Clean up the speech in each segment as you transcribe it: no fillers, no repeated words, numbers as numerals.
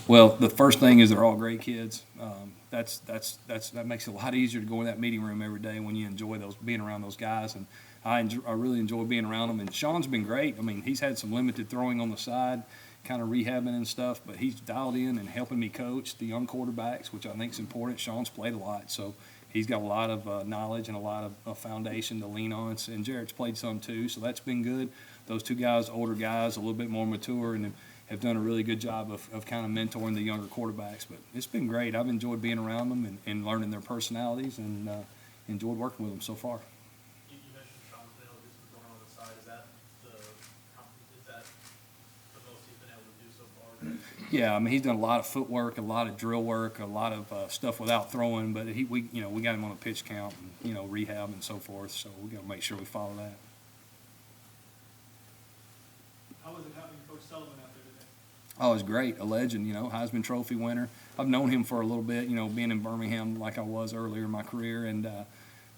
Well, the first thing is they're all great kids. That makes it a lot easier to go in that meeting room every day when you enjoy being around those guys. And I really enjoy being around them. And Sean's been great. I mean, he's had some limited throwing on the side, kind of rehabbing and stuff, but he's dialed in and helping me coach the young quarterbacks, which I think is important. Sean's played a lot, so he's got a lot of knowledge and a lot of foundation to lean on. And Jarrett's played some too, so that's been good. Those two guys, older guys, a little bit more mature, and have done a really good job of kind of mentoring the younger quarterbacks. But it's been great. I've enjoyed being around them and learning their personalities, and enjoyed working with them so far. You mentioned Sean's been able to do some throwing on the side. Is that the most he's been able to do so far? Yeah, I mean, he's done a lot of footwork, a lot of drill work, a lot of stuff without throwing. But we got him on a pitch count, and rehab and so forth. So we got to make sure we follow that. How was it having Coach Sullivan out there today? Oh, it's great. A legend, Heisman Trophy winner. I've known him for a little bit, being in Birmingham like I was earlier in my career, and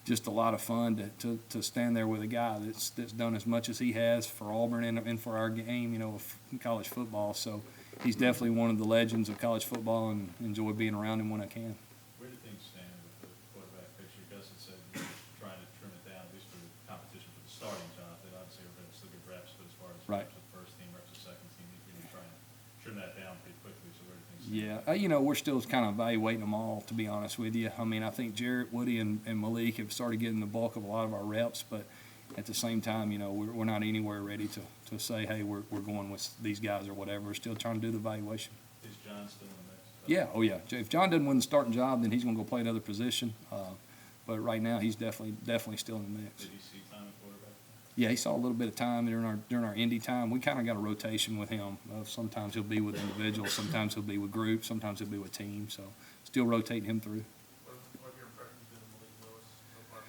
just a lot of fun to stand there with a guy that's done as much as he has for Auburn and for our game, of college football. So he's definitely one of the legends of college football, and enjoy being around him when I can. Where do things stand with the quarterback picture? Gus had said you're trying to trim it down, at least for the competition for the starting job. That obviously are going to still get reps, but as far as Right. reps with first team, reps with second team, you're trying to trim that down pretty quickly. So where do things stand? Yeah, we're still kind of evaluating them all, to be honest with you. I mean, I think Jarrett, Woody, and Malik have started getting the bulk of a lot of our reps, but at the same time, we're not anywhere ready to say, hey, we're going with these guys or whatever. We're still trying to do the evaluation. Is John still in the mix? Yeah, oh yeah. If John doesn't win the starting job, then he's going to go play another position. But right now, he's definitely still in the mix. Did he see time at quarterback? Yeah, he saw a little bit of time during our Indy time. We kind of got a rotation with him. Sometimes he'll be with individuals, sometimes he'll be with groups, sometimes he'll be with teams. So still rotating him through. What have your impressions been of Malik Lewis so far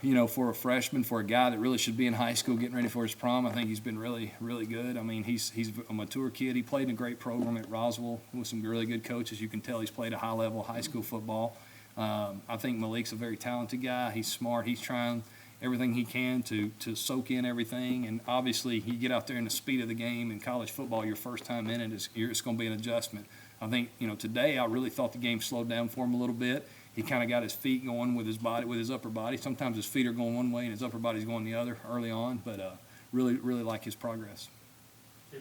from him? For a freshman, for a guy that really should be in high school getting ready for his prom, I think he's been really, really good. I mean, he's a mature kid. He played in a great program at Roswell with some really good coaches. You can tell he's played a high-level high school football. I think Malik's a very talented guy. He's smart. He's trying everything he can to soak in everything. And obviously, you get out there in the speed of the game in college football, your first time in it, it's going to be an adjustment. I think, today I really thought the game slowed down for him a little bit. He kind of got his feet going with his body, with his upper body. Sometimes his feet are going one way and his upper body's going the other early on, but really, really like his progress. You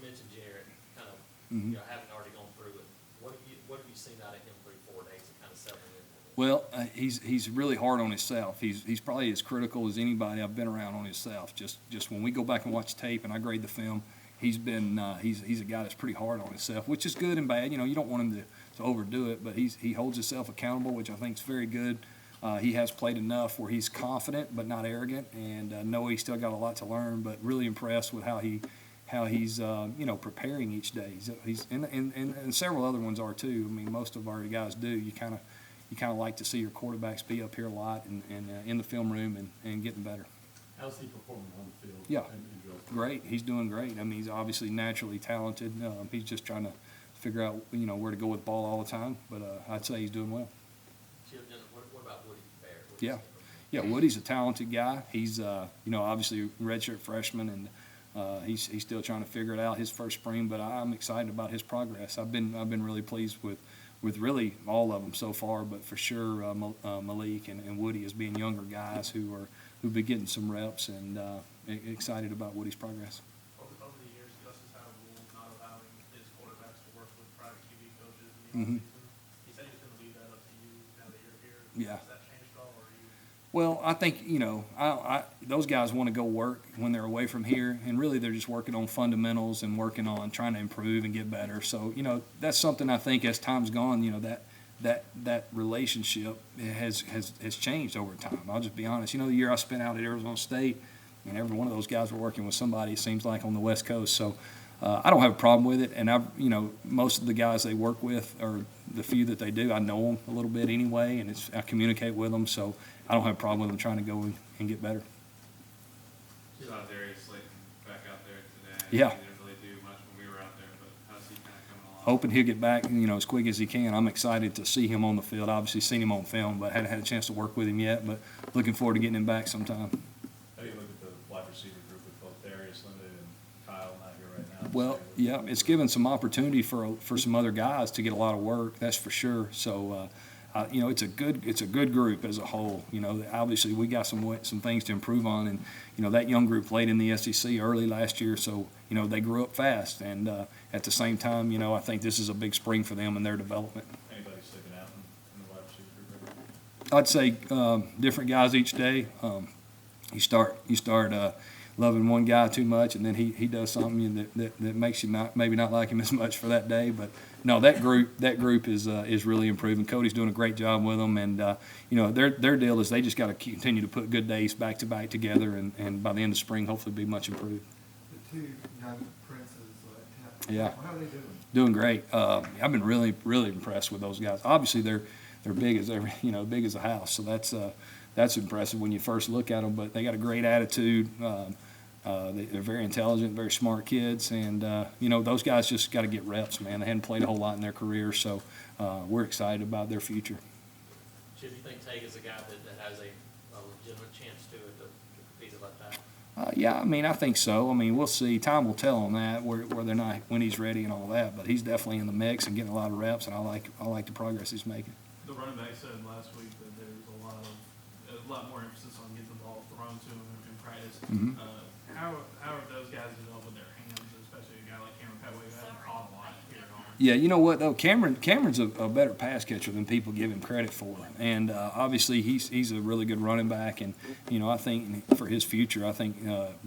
mentioned Jarrett, kind of, having already gone through it. What have you seen out of him 3-4 days and kind of settling in? Well, he's really hard on himself. He's probably as critical as anybody I've been around on himself. Just when we go back and watch tape and I grade the film, he's a guy that's pretty hard on himself, which is good and bad. You don't want him to overdo it, but he holds himself accountable, which I think is very good. He has played enough where he's confident but not arrogant, and know he's still got a lot to learn. But really impressed with how he's preparing each day. He's and several other ones are too. I mean, most of our guys do. You kind of like to see your quarterbacks be up here a lot and in the film room and getting better. How's he performing on the field? Yeah, great. He's doing great. I mean, he's obviously naturally talented. He's just trying to figure out where to go with the ball all the time. But I'd say he's doing well. Chip, what about Woody Bear? Yeah, Woody's a talented guy. He's obviously a redshirt freshman, and he's still trying to figure it out his first spring. But I'm excited about his progress. I've been really pleased with really all of them so far, but for sure Malik and Woody as being younger guys who've been getting some reps, and excited about Woody's progress. Over the years, Gus has had a rule not allowing his quarterbacks to work with private QB coaches in the offseason. He said he's going to leave that up to you now that you're here. Yeah. Has that changed at all, or are you? Well, I think, those guys want to go work when they're away from here, and really they're just working on fundamentals and working on trying to improve and get better. So, that's something I think as time's gone, that relationship has changed over time. I'll just be honest. The year I spent out at Arizona State, every one of those guys were working with somebody, it seems like, on the West Coast. So I don't have a problem with it, and most of the guys they work with, or the few that they do, I know them a little bit anyway, and I communicate with them. So I don't have a problem with them trying to go and get better. You saw Darius Slayton back out there today. Yeah. He didn't really do much when we were out there, but how's he kind of coming along? Hoping he'll get back, as quick as he can. I'm excited to see him on the field. Obviously seen him on film, but hadn't had a chance to work with him yet. But looking forward to getting him back sometime. How do you look at the wide receiver group with both Darius limited and Kyle not here right now? Well, yeah, it's given some opportunity for some other guys to get a lot of work. That's for sure. So, you know, it's a good group as a whole. You know, obviously we got some things to improve on, and you know that young group played in the SEC early last year, so you know they grew up fast. And at the same time, you know, I think this is a big spring for them and their development. Anybody sticking out in the wide receiver group? I'd say different guys each day. You start loving one guy too much, and then he does something that makes you maybe not like him as much for that day. But no, that group is really improving. Cody's doing a great job with them, and you know their deal is they just got to continue to put good days back to back together, and by the end of spring, hopefully, be much improved. The two young princes, Yeah. how are they doing? Doing great. I've been really impressed with those guys. Obviously, they're big as big as a house, so that's impressive when you first look at them. But they got a great attitude. They're very intelligent, very smart kids, and you know those guys just got to get reps, man. They hadn't played a whole lot in their career, so we're excited about their future. Chip, you think Tate is a guy that has a legitimate chance to compete like that? Yeah, I mean, I think so. I mean, we'll see. Time will tell on that, whether or not when he's ready and all that. But he's definitely in the mix and getting a lot of reps, and I like the progress he's making. The running back said last week that there's a lot more emphasis on getting the ball thrown to him in practice. Mhm. How are those guys developing their hands, especially a guy like Cameron Petway who hasn't caught a lot here at Auburn? Yeah, you know what though, Cameron's a better pass catcher than people give him credit for, and obviously he's a really good running back, and you know I think for his future, I think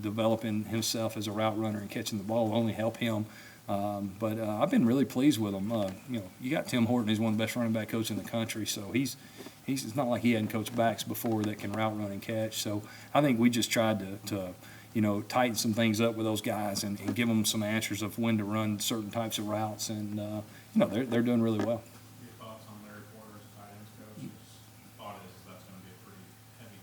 developing himself as a route runner and catching the ball will only help him. But I've been really pleased with him. You know, you got Tim Horton, he's one of the best running back coaches in the country, so it's not like he hadn't coached backs before that can route run and catch. So I think we just tried to you know, tighten some things up with those guys and give them some answers of when to run certain types of routes, and you know they're doing really well. Your thoughts on Larry Porter as a tight ends coach? His thought is that's going to be a pretty heavy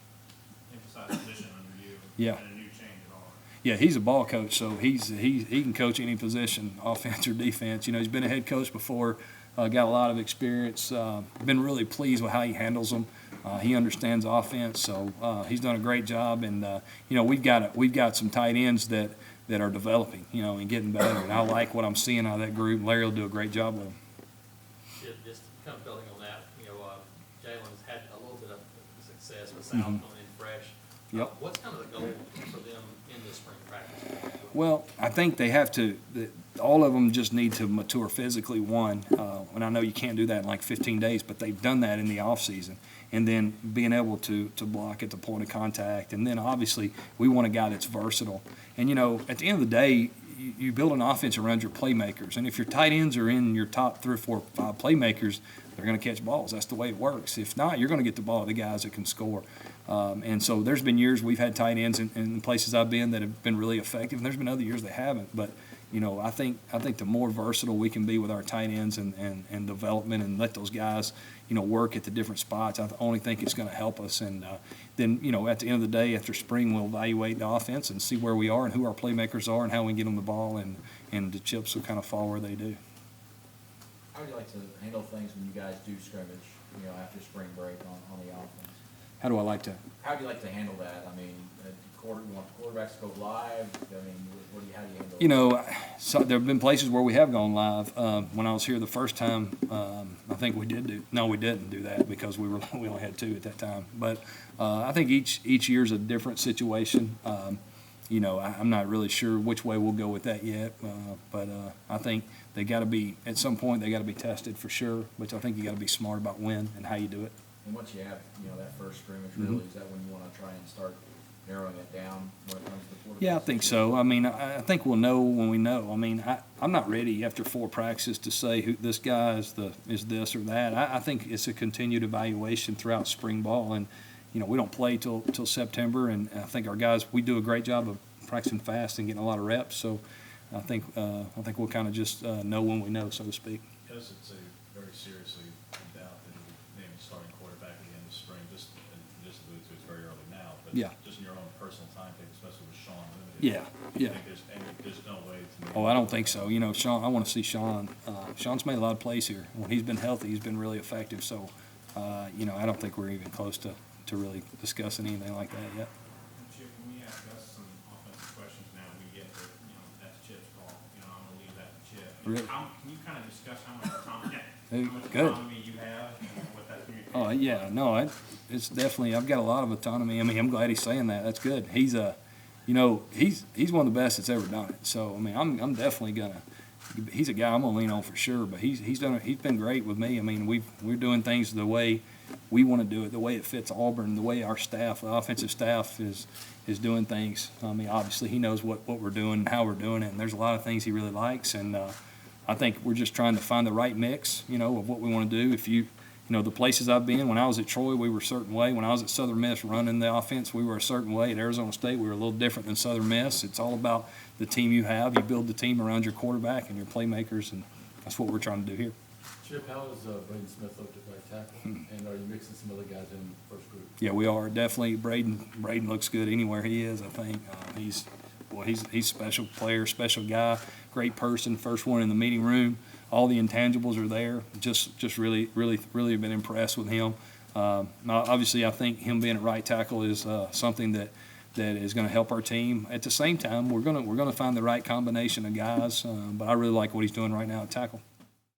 emphasized position under you. Yeah. And a new change at all. Yeah, he's a ball coach, so he can coach any position, offense or defense. You know, he's been a head coach before, got a lot of experience. Been really pleased with how he handles them. He understands offense, so he's done a great job. And you know, we've got some tight ends that are developing, you know, and getting better. And I like what I'm seeing out of that group. Larry will do a great job with them. Just kind of building on that, you know, Jalen's had a little bit of success with South coming in fresh. Yep. What's kind of the goal for them in this spring practice? Well, I think they have to. All of them just need to mature physically. One, and I know you can't do that in like 15 days, but they've done that in the off season. And then being able to block at the point of contact, and then obviously we want a guy that's versatile. And you know, at the end of the day, you build an offense around your playmakers. And if your tight ends are in your top 3 or 4 or 5 playmakers, they're going to catch balls. That's the way it works. If not, you're going to get the ball to the guys that can score. And so there's been years we've had tight ends in places I've been that have been really effective, and there's been other years they haven't. But you know, I think the more versatile we can be with our tight ends and development, and let those guys, you know, work at the different spots, I only think it's going to help us. And then, you know, at the end of the day, after spring, we'll evaluate the offense and see where we are and who our playmakers are and how we can get them the ball, and the chips will kind of fall where they do. How would you like to handle things when you guys do scrimmage, you know, after spring break on the offense? How do I like to? How do you like to handle that? I mean, you want the quarterbacks to go live? I mean, how do you handle it? You know, so there have been places where we have gone live. When I was here the first time, I think we didn't do that because we only had 2 at that time. But I think each year is a different situation. You know, I'm not really sure which way we'll go with that yet. But I think they got to be, at some point, they got to be tested for sure. But I think you got to be smart about when and how you do it. And once you have, you know, that first scrimmage, really, is that when you want to try and start narrowing it down when it comes to the quarterback? Yeah, I think so. I mean, I think we'll know when we know. I mean, I'm not ready after 4 practices to say who this guy is this or that. I think it's a continued evaluation throughout spring ball, and you know we don't play till September, and I think our guys, we do a great job of practicing fast and getting a lot of reps. So I think we'll kind of just know when we know, so to speak. Yes, it's a very seriously doubt that he name a starting quarterback again this spring. Just alluded to, it's very early now, but Yeah. just in your own personal timetable, especially with Sean limited. Yeah, you yeah. think there's no way to. Oh, I don't think so. You know, Sean, I want to see Sean. Sean's made a lot of plays here. When he's been healthy, he's been really effective. So, you know, I don't think we're even close to really discussing anything like that yet. Chip, when we ask us some offensive questions now, we get that, you know, that's Chip's call. You know, I'm Really? Can you kind of discuss how much autonomy, Hey, how much good. autonomy you have and what that communication? Oh, yeah, no, it's definitely, I've got a lot of autonomy. I mean, I'm glad he's saying that. That's good. He's he's one of the best that's ever done it. So, I mean, I'm definitely gonna, he's a guy I'm gonna lean on for sure, but he's been great with me. I mean, we're doing things the way we want to do it, the way it fits Auburn, the way our staff, the offensive staff is doing things. I mean, obviously he knows what we're doing and how we're doing it, and there's a lot of things he really likes, and I think we're just trying to find the right mix, of what we want to do. If the places I've been, when I was at Troy, we were a certain way. When I was at Southern Miss running the offense, we were a certain way. At Arizona State, we were a little different than Southern Miss. It's all about the team you have. You build the team around your quarterback and your playmakers, and that's what we're trying to do here. Chip, how is Braden Smith looked at right tackle? And are you mixing some other guys in the first group? Yeah, we are definitely. Braden looks good anywhere he is. I think he's a special player, special guy, great person. First one in the meeting room. All the intangibles are there. Just really been impressed with him. Obviously, I think him being at right tackle is something that is going to help our team. At the same time, we're going to find the right combination of guys. But I really like what he's doing right now at tackle.